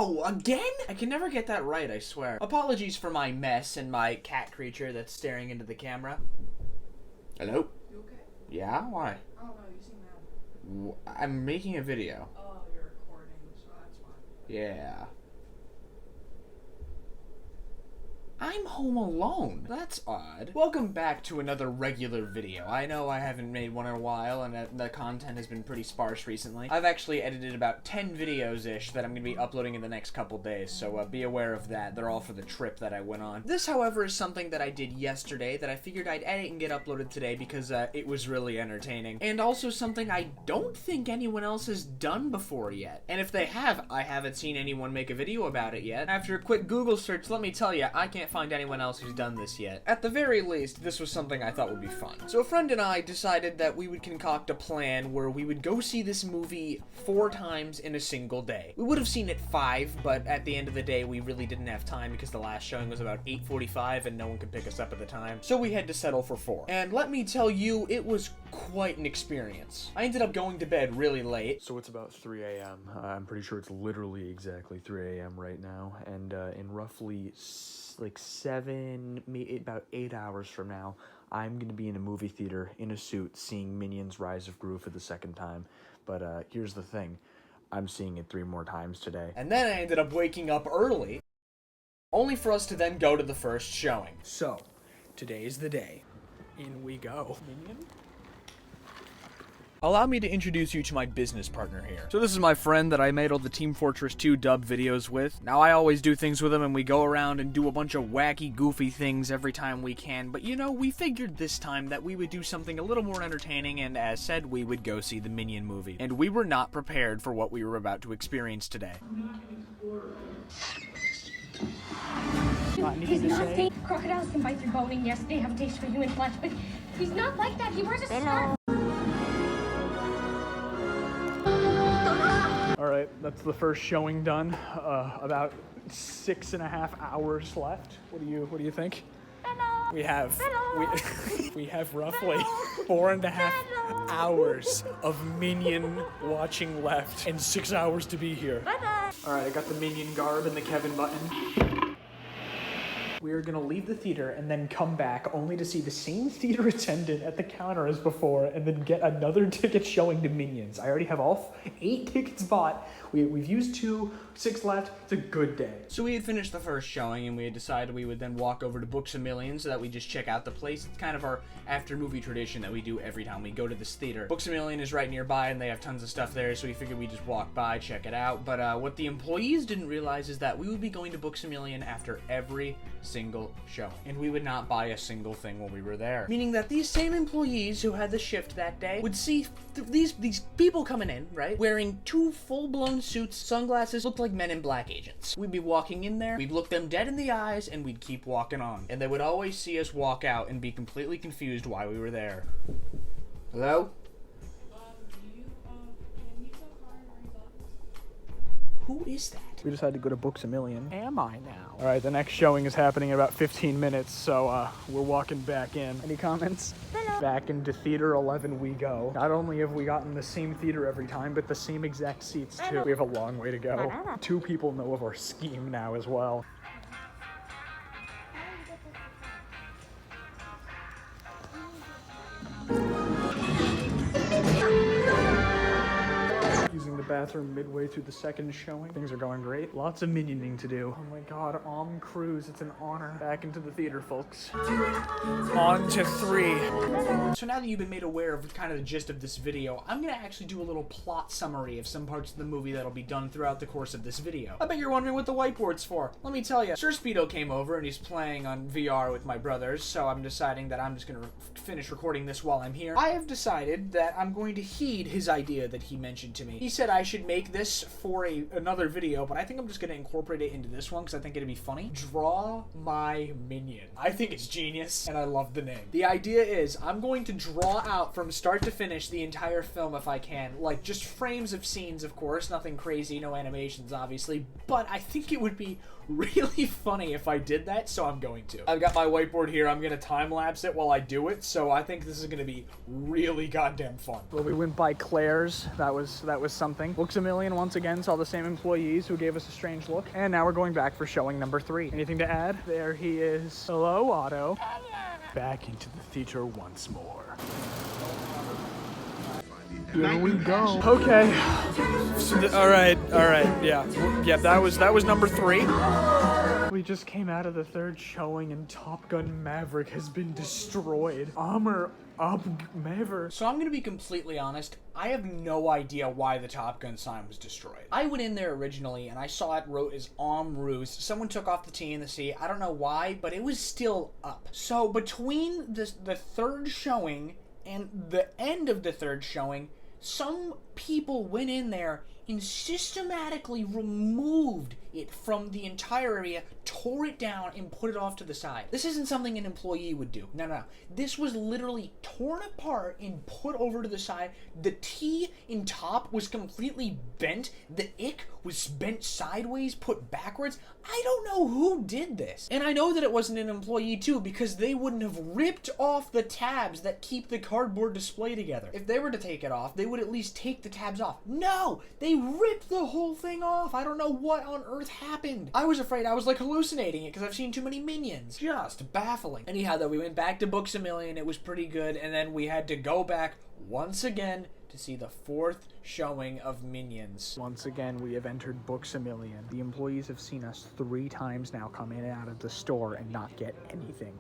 No! Again? I can never get that right, I swear. Apologies for my mess and my cat creature that's staring into the camera. Hello? You okay? Yeah? Why? I don't know, you seem mad. I'm making a video. Oh, you're recording, so that's why. Yeah. I'm home alone. That's odd. Welcome back to another regular video. I know I haven't made one in a while, and the content has been pretty sparse recently. I've actually edited about 10 videos-ish that I'm gonna be uploading in the next couple days, so be aware of that. They're all for the trip that I went on. This, however, is something that I did yesterday that I figured I'd edit and get uploaded today because it was really entertaining. And also something I don't think anyone else has done before yet. And if they have, I haven't seen anyone make a video about it yet. After a quick Google search, let me tell you, I can't find anyone else who's done this yet. At the very least, this was something I thought would be fun. So a friend and I decided that we would concoct a plan where we would go see this movie 4 times in a single day. We would have seen it 5, but at the end of the day, we really didn't have time because the last showing was about 8:45 and no one could pick us up at the time. So we had to settle for 4. And let me tell you, it was quite an experience. I ended up going to bed really late. So it's about 3 a.m. I'm pretty sure it's literally exactly 3 a.m. right now, and in roughly like 7, maybe about 8 hours from now, I'm gonna be in a movie theater in a suit seeing Minions Rise of Gru for the 2nd time. But here's the thing, I'm seeing it 3 more times today. And then I ended up waking up early, only for us to then go to the first showing. So, today's the day. In we go. Minion? Allow me to introduce you to my business partner here. So this is my friend that I made all the Team Fortress 2 dub videos with. Now I always do things with him and we go around and do a bunch of wacky, goofy things every time we can, but you know, we figured this time that we would do something a little more entertaining, and as said, we would go see the Minion movie. And we were not prepared for what we were about to experience today. He's nasty. Crocodiles can bite through bone, and yes, they have a taste for human flesh, but he's not like that. He wears a scarf. Alright, that's the first showing done. About 6.5 hours left. What do you think? We have we have roughly 4.5 hours of Minion watching left and 6 hours to be here. Alright, I got the Minion garb and the Kevin button. We are gonna leave the theater and then come back only to see the same theater attendant at the counter as before and then get another ticket showing to Minions. I already have all 8 tickets bought. We've used 2, 6 left. It's a good day. So we had finished the first showing and we had decided we would then walk over to Books A Million so that we just check out the place. It's kind of our after movie tradition that we do every time we go to this theater. Books A Million is right nearby and they have tons of stuff there, so we figured we'd just walk by, check it out. But what the employees didn't realize is that we would be going to Books A Million after every single showing, and we would not buy a single thing when we were there. Meaning that these same employees who had the shift that day would see these people coming in, right, wearing 2 full-blown suits, sunglasses, looked like Men in Black agents. We'd be walking in there, we'd look them dead in the eyes, and we'd keep walking on. And they would always see us walk out and be completely confused why we were there. Hello? Who is that? We decided to go to Books A Million. Am I now? All right, the next showing is happening in about 15 minutes, so we're walking back in. Any comments? Hello. Back into Theater 11 we go. Not only have we gotten the same theater every time, but the same exact seats too. We have a long way to go. 2 people know of our scheme now as well. Using the bathroom midway through the 2nd showing. Things are going great. Lots of minioning to do. Oh my god, Cruise, it's an honor. Back into the theater, folks. On to 3. So now that you've been made aware of kind of the gist of this video, I'm gonna actually do a little plot summary of some parts of the movie that'll be done throughout the course of this video. I bet you're wondering what the whiteboard's for. Let me tell you, Sir Speedo came over and he's playing on VR with my brothers, so I'm deciding that I'm just gonna finish recording this while I'm here. I have decided that I'm going to heed his idea that he mentioned to me. He said I should make this for another video, but I think I'm just gonna incorporate it into this one because I think it'd be funny. Draw My Minion. I think it's genius, and I love the name. The idea is I'm going to draw out from start to finish the entire film if I can, like just frames of scenes, of course, nothing crazy, no animations obviously, but I think it would be really funny if I did that, so I'm going to. I've got my whiteboard here. I'm gonna time-lapse it while I do it, so I think this is gonna be really goddamn fun. Well, we went by Claire's. That was something. showing. Books-A-Million once again saw the same employees who gave us a strange look. And now we're going back for showing number 3. Anything to add? There he is. Hello, Otto. Back into the theater once more. Here we go. Okay. All right. Yeah. That was number 3. We just came out of the 3rd showing and Top Gun Maverick has been destroyed. Armor up, Maverick. So I'm gonna be completely honest, I have no idea why the Top Gun sign was destroyed. I went in there originally and I saw it wrote as Ruse. Someone took off the T and the C. I don't know why, but it was still up. So between the 3rd showing and the end of the 3rd showing, some people went in there and systematically removed it from the entire area, tore it down, and put it off to the side. This isn't something an employee would do. No. This was literally torn apart and put over to the side. The T in top was completely bent. The ick was bent sideways, put backwards. I don't know who did this. And I know that it wasn't an employee too, because they wouldn't have ripped off the tabs that keep the cardboard display together. If they were to take it off, they would at least take the tabs off. No! They ripped the whole thing off. I don't know what on earth happened. I was afraid I was like hallucinating it because I've seen too many Minions. Just baffling. Anyhow though, we went back to Books-A-Million. It was pretty good. And then we had to go back once again to see the 4th showing of Minions. Once again, we have entered Books-A-Million. The employees have seen us 3 times now come in and out of the store and not get anything.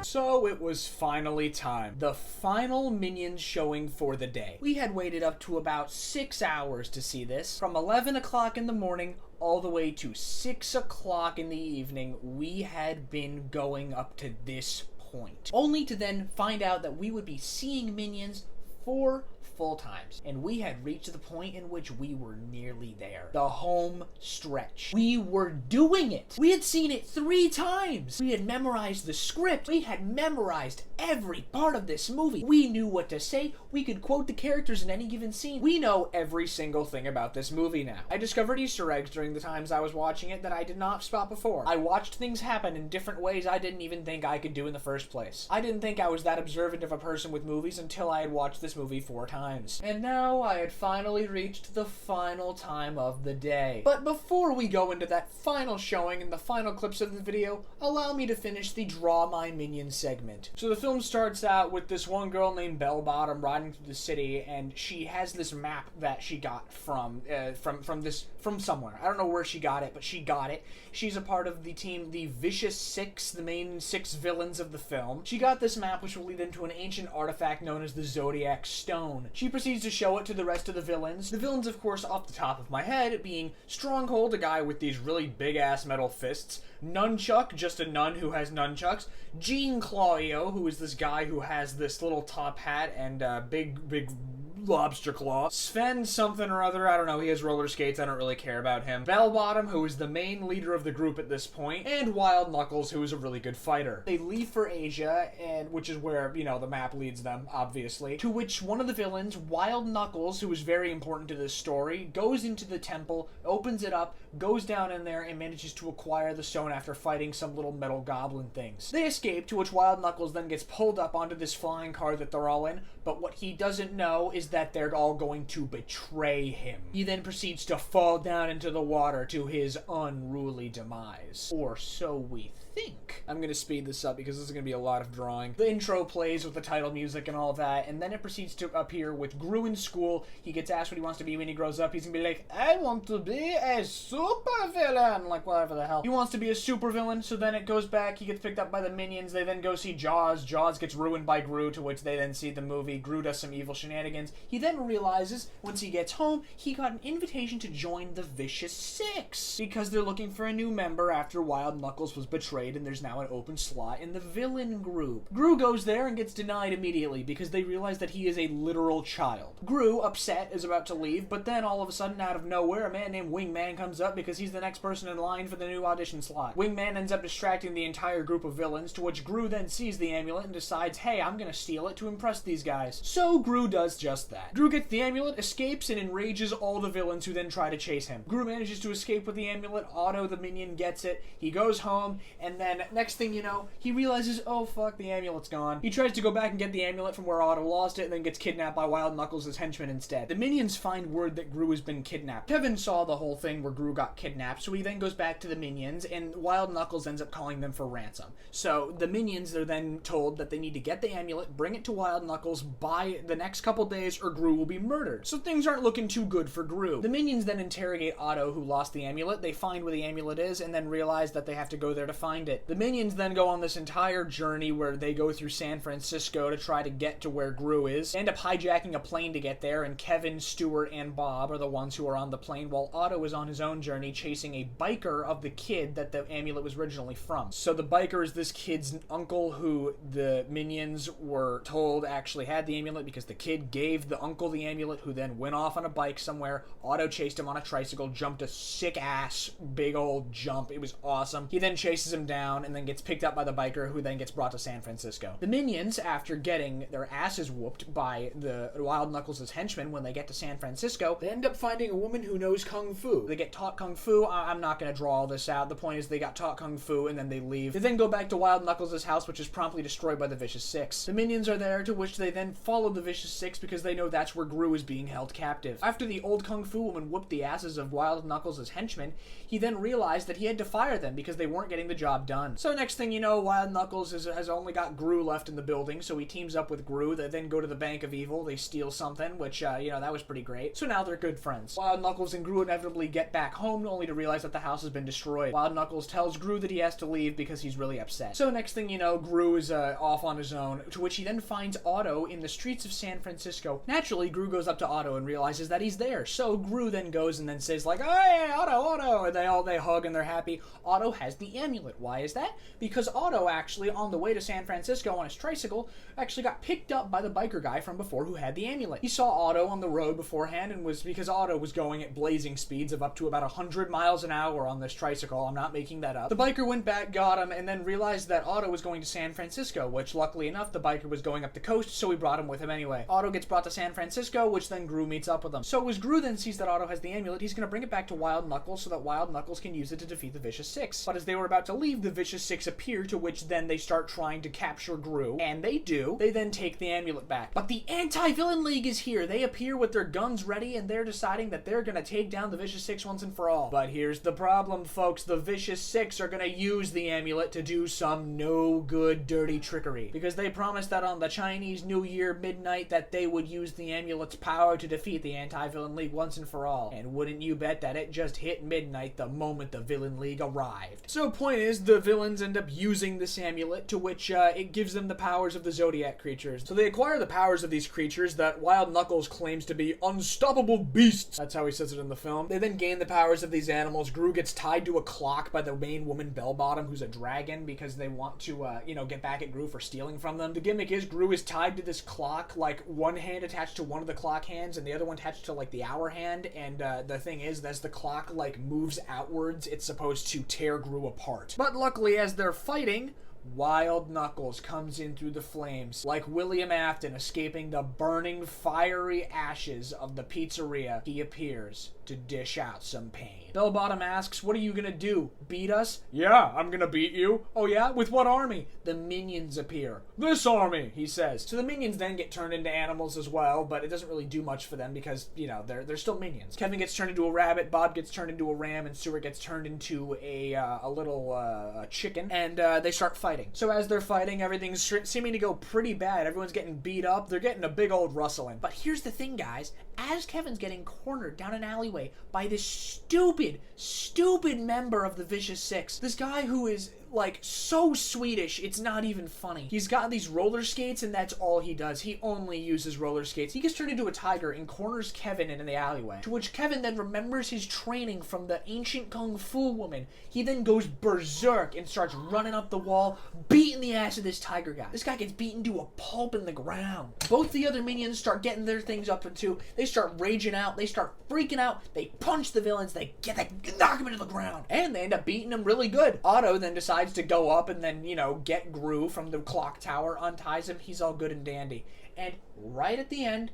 So it was finally time. The final Minions showing for the day. We had waited up to about 6 hours to see this. From 11 o'clock in the morning all the way to 6 o'clock in the evening, we had been going up to this point. Only to then find out that we would be seeing Minions 4 full times. And we had reached the point in which we were nearly there. The home stretch. We were doing it. We had seen it 3 times. We had memorized the script. We had memorized every part of this movie. We knew what to say. We could quote the characters in any given scene. We know every single thing about this movie now. I discovered Easter eggs during the times I was watching it that I did not spot before. I watched things happen in different ways I didn't even think I could do in the first place. I didn't think I was that observant of a person with movies until I had watched this movie 4 times. And now I had finally reached the final time of the day. But before we go into that final showing and the final clips of the video, allow me to finish the Draw My Minion segment. So the film starts out with this one girl named Bell Bottom riding through the city, and she has this map that she got from somewhere. I don't know where she got it, but she got it. She's a part of the team, the Vicious 6, the main 6 villains of the film. She got this map, which will lead into an ancient artifact known as the Zodiac Stone. She proceeds to show it to the rest of the villains. The villains, of course, off the top of my head, being Stronghold, a guy with these really big-ass metal fists. Nunchuck, just a nun who has nunchucks. Jean Claudio, who is this guy who has this little top hat and big lobster claw. Sven something or other, I don't know, he has roller skates, I don't really care about him. Bell Bottom, who is the main leader of the group at this point, and Wild Knuckles, who is a really good fighter. They leave for Asia, and which is where, you know, the map leads them, obviously, to which one of the villains, Wild Knuckles, who is very important to this story, goes into the temple, opens it up, goes down in there, and manages to acquire the stone after fighting some little metal goblin things. They escape, to which Wild Knuckles then gets pulled up onto this flying car that they're all in, but what he doesn't know is that they're all going to betray him. He then proceeds to fall down into the water to his unruly demise. Or so we think. I'm gonna speed this up because this is gonna be a lot of drawing. The intro plays with the title music and all of that, and then it proceeds to appear with Gru in school. He gets asked what he wants to be when he grows up. He's gonna be like, I want to be a supervillain! Like, whatever the hell. He wants to be a supervillain, so then it goes back. He gets picked up by the Minions. They then go see Jaws. Jaws gets ruined by Gru, to which they then see the movie. Gru does some evil shenanigans. He then realizes, once he gets home, he got an invitation to join the Vicious 6, because they're looking for a new member after Wild Knuckles was betrayed, and there's now an open slot in the villain group. Gru goes there and gets denied immediately because they realize that he is a literal child. Gru, upset, is about to leave, but then all of a sudden, out of nowhere, a man named Wingman comes up because he's the next person in line for the new audition slot. Wingman ends up distracting the entire group of villains, to which Gru then sees the amulet and decides, hey, I'm gonna steal it to impress these guys. So Gru does just that. Gru gets the amulet, escapes, and enrages all the villains who then try to chase him. Gru manages to escape with the amulet. Otto the Minion gets it. He goes home, and And then, next thing you know, he realizes, oh fuck, the amulet's gone. He tries to go back and get the amulet from where Otto lost it, and then gets kidnapped by Wild Knuckles' henchmen instead. The minions find word that Gru has been kidnapped. Kevin saw the whole thing where Gru got kidnapped, so he then goes back to the minions, and Wild Knuckles ends up calling them for ransom. So the minions are then told that they need to get the amulet, bring it to Wild Knuckles by the next couple days, or Gru will be murdered. So things aren't looking too good for Gru. The minions then interrogate Otto, who lost the amulet. They find where the amulet is, and then realize that they have to go there to find it. The minions then go on this entire journey where they go through San Francisco to try to get to where Gru is. They end up hijacking a plane to get there, and Kevin, Stuart, and Bob are the ones who are on the plane, while Otto is on his own journey chasing a biker of the kid that the amulet was originally from. So the biker is this kid's uncle who the minions were told actually had the amulet because the kid gave the uncle the amulet, who then went off on a bike somewhere. Otto chased him on a tricycle, jumped a sick-ass big old jump. It was awesome. He then chases him down and then gets picked up by the biker, who then gets brought to San Francisco. The minions, after getting their asses whooped by the Wild Knuckles' henchmen when they get to San Francisco, they end up finding a woman who knows Kung Fu. They get taught Kung Fu. I'm not going to draw all this out. The point is they got taught Kung Fu and then they leave. They then go back to Wild Knuckles' house, which is promptly destroyed by the Vicious Six. The minions are there, to which they then follow the Vicious Six because they know that's where Gru is being held captive. After the old Kung Fu woman whooped the asses of Wild Knuckles' henchmen, he then realized that he had to fire them because they weren't getting the job done. So next thing you know, Wild Knuckles has only got Gru left in the building, so he teams up with Gru. They then go to the Bank of Evil. They steal something, which, that was pretty great. So now they're good friends. Wild Knuckles and Gru inevitably get back home, only to realize that the house has been destroyed. Wild Knuckles tells Gru that he has to leave because he's really upset. So next thing you know, Gru is off on his own, to which he then finds Otto in the streets of San Francisco. Naturally, Gru goes up to Otto and realizes that he's there. So Gru then goes and then says like, "Hey, Otto," and they hug and they're happy. Otto has the amulet. Why is that? Because Otto actually, on the way to San Francisco on his tricycle, actually got picked up by the biker guy from before who had the amulet. He saw Otto on the road beforehand, and because Otto was going at blazing speeds of up to about 100 miles an hour on this tricycle. I'm not making that up. The biker went back, got him, and then realized that Otto was going to San Francisco, which luckily enough, the biker was going up the coast, so he brought him with him anyway. Otto gets brought to San Francisco, which then Gru meets up with him. So as Gru then sees that Otto has the amulet, he's going to bring it back to Wild Knuckles so that Wild Knuckles can use it to defeat the Vicious Six. But as they were about to leave, the Vicious Six appear, to which then they start trying to capture Gru, and they do. They then take the amulet back. But the Anti-Villain League is here. They appear with their guns ready, and they're deciding that they're going to take down the Vicious Six once and for all. But here's the problem, folks. The Vicious Six are going to use the amulet to do some no good dirty trickery, because they promised that on the Chinese New Year midnight that they would use the amulet's power to defeat the Anti-Villain League once and for all. And wouldn't you bet that it just hit midnight the moment the Villain League arrived. So point is, the villains end up using this amulet, to which it gives them the powers of the Zodiac creatures. So they acquire the powers of these creatures that Wild Knuckles claims to be unstoppable beasts. That's how he says it in the film. They then gain the powers of these animals. Gru gets tied to a clock by the main woman, Bellbottom, who's a dragon, because they want to, get back at Gru for stealing from them. The gimmick is Gru is tied to this clock, like one hand attached to one of the clock hands and the other one attached to like the hour hand, and the thing is, as the clock like moves outwards, it's supposed to tear Gru apart. But luckily, as they're fighting, Wild Knuckles comes in through the flames, like William Afton escaping the burning, fiery ashes of the pizzeria. He appears to dish out some pain. Bellbottom asks, "What are you gonna do? Beat us?" "Yeah, I'm gonna beat you." "Oh yeah? With what army?" The minions appear. "This army," he says. So the minions then get turned into animals as well, but it doesn't really do much for them because, they're still minions. Kevin gets turned into a rabbit, Bob gets turned into a ram, and Stuart gets turned into a little chicken, and they start fighting. So as they're fighting, everything's seeming to go pretty bad. Everyone's getting beat up. They're getting a big old rustling. But here's the thing, guys. As Kevin's getting cornered down an alleyway by this stupid member of the Vicious Six, this guy who is like so Swedish, it's not even funny. He's got these roller skates, and that's all he does. He only uses roller skates. He gets turned into a tiger and corners Kevin in the alleyway, to which Kevin then remembers his training from the ancient Kung Fu woman. He then goes berserk and starts running up the wall, beating the ass of this tiger guy. This guy gets beaten to a pulp in the ground. Both the other minions start getting their things up too. They start raging out. They start freaking out. They punch the villains. They knock them into the ground, and they end up beating them really good. Otto then decides to go up and then, get Gru from the clock tower, unties him. He's all good and dandy. And right at the end,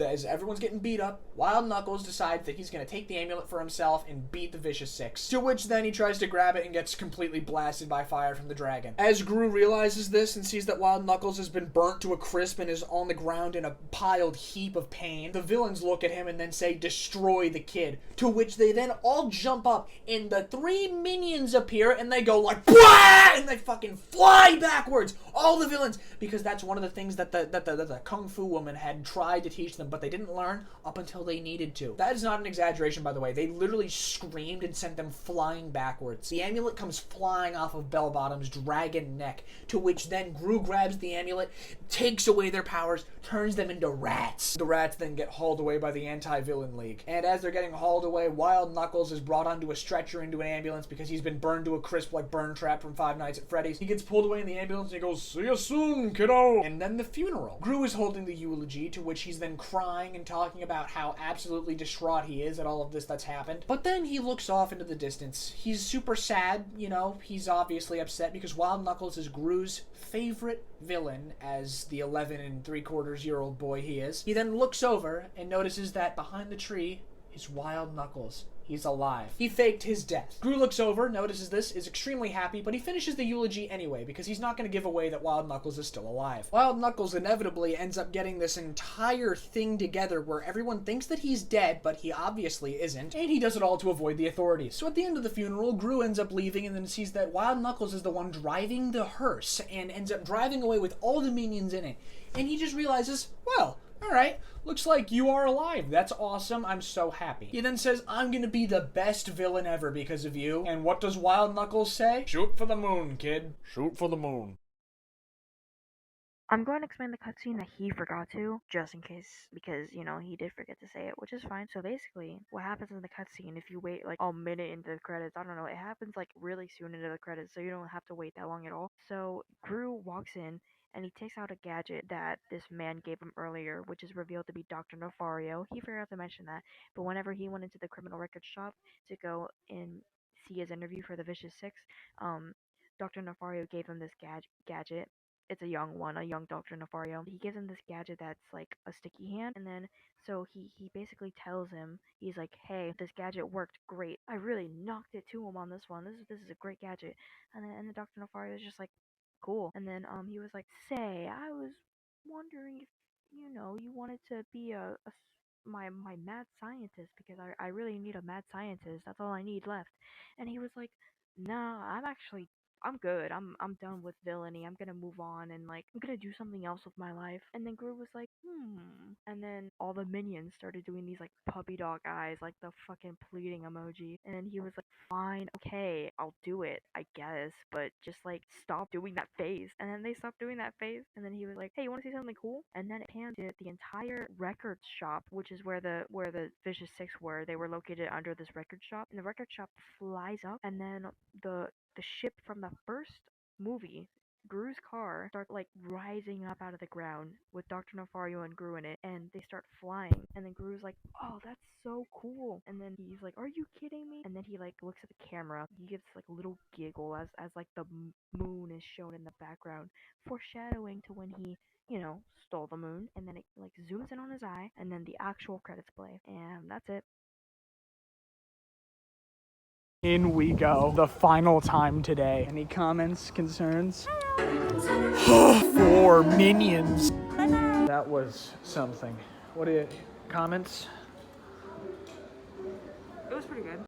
as everyone's getting beat up, Wild Knuckles decides that he's going to take the amulet for himself and beat the Vicious Six. To which then he tries to grab it and gets completely blasted by fire from the dragon. As Gru realizes this and sees that Wild Knuckles has been burnt to a crisp and is on the ground in a piled heap of pain, the villains look at him and then say, destroy the kid. To which they then all jump up and the 3 minions appear and they go like, Bwah! And they fucking fly backwards. All the villains. Because that's one of the things that the Kung Fu woman had tried to teach them, but they didn't learn up until they needed to. That is not an exaggeration, by the way. They literally screamed and sent them flying backwards. The amulet comes flying off of Bellbottom's dragon neck, to which then Gru grabs the amulet, takes away their powers, turns them into rats. The rats then get hauled away by the Anti-Villain League. And as they're getting hauled away, Wild Knuckles is brought onto a stretcher into an ambulance because he's been burned to a crisp like Burn Trap from Five Nights at Freddy's. He gets pulled away in the ambulance and he goes, see you soon, kiddo! And then the funeral. Gru is holding the eulogy, to which he's then crying and talking about how absolutely distraught he is at all of this that's happened. But then he looks off into the distance. He's super sad, you know, he's obviously upset because Wild Knuckles is Gru's favorite villain as the 11 3/4-year-old boy he is. He then looks over and notices that behind the tree is Wild Knuckles. He's alive. He faked his death. Gru looks over, notices this, is extremely happy, but he finishes the eulogy anyway because he's not going to give away that Wild Knuckles is still alive. Wild Knuckles inevitably ends up getting this entire thing together where everyone thinks that he's dead, but he obviously isn't, and he does it all to avoid the authorities. So at the end of the funeral, Gru ends up leaving and then sees that Wild Knuckles is the one driving the hearse and ends up driving away with all the minions in it. And he just realizes, well, alright, looks like you are alive. That's awesome. I'm so happy. He then says, I'm gonna be the best villain ever because of you. And what does Wild Knuckles say? Shoot for the moon, kid. Shoot for the moon. I'm going to explain the cutscene that he forgot to, just in case, because, you know, he did forget to say it, which is fine. So basically, what happens in the cutscene, if you wait like a minute into the credits, I don't know, it happens like really soon into the credits, so you don't have to wait that long at all. So Gru walks in, and he takes out a gadget that this man gave him earlier, which is revealed to be Dr. Nefario. He forgot to mention that, but whenever he went into the criminal records shop to go and see his interview for the Vicious Six, Dr. Nefario gave him this gadget. It's a young one, a young Dr. Nefario. He gives him this gadget that's like a sticky hand, and then so he basically tells him, he's like, hey, this gadget worked great. I really knocked it to him on this one. This is a great gadget. And then Dr. Nefario is just like, cool. And then he was like, say, I was wondering if you wanted to be my mad scientist, because I really need a mad scientist. That's all I need left. And he was like, nah, I'm good. I'm done with villainy. I'm gonna move on and like I'm gonna do something else with my life. And then Gru was like, And then all the minions started doing these like puppy dog eyes, like the fucking pleading emoji. And then he was like, fine, okay, I'll do it, I guess, but just like stop doing that face. And then they stopped doing that face. And then he was like, hey, you wanna see something cool? And then it panned to the entire record shop, which is where the Vicious Six were. They were located under this record shop. And the record shop flies up, and then the ship from the first movie, Gru's car, starts like rising up out of the ground with Dr. Nefario and Gru in it, and they start flying. And then Gru's like, oh, that's so cool. And then he's like, are you kidding me? And then he like looks at the camera. He gives like a little giggle as like the moon is shown in the background, foreshadowing to when he stole the moon. And then it like zooms in on his eye, and then the actual credits play, and that's it. In we go. The final time today. Any comments, concerns? Four minions. That was something. What are your comments? It was pretty good.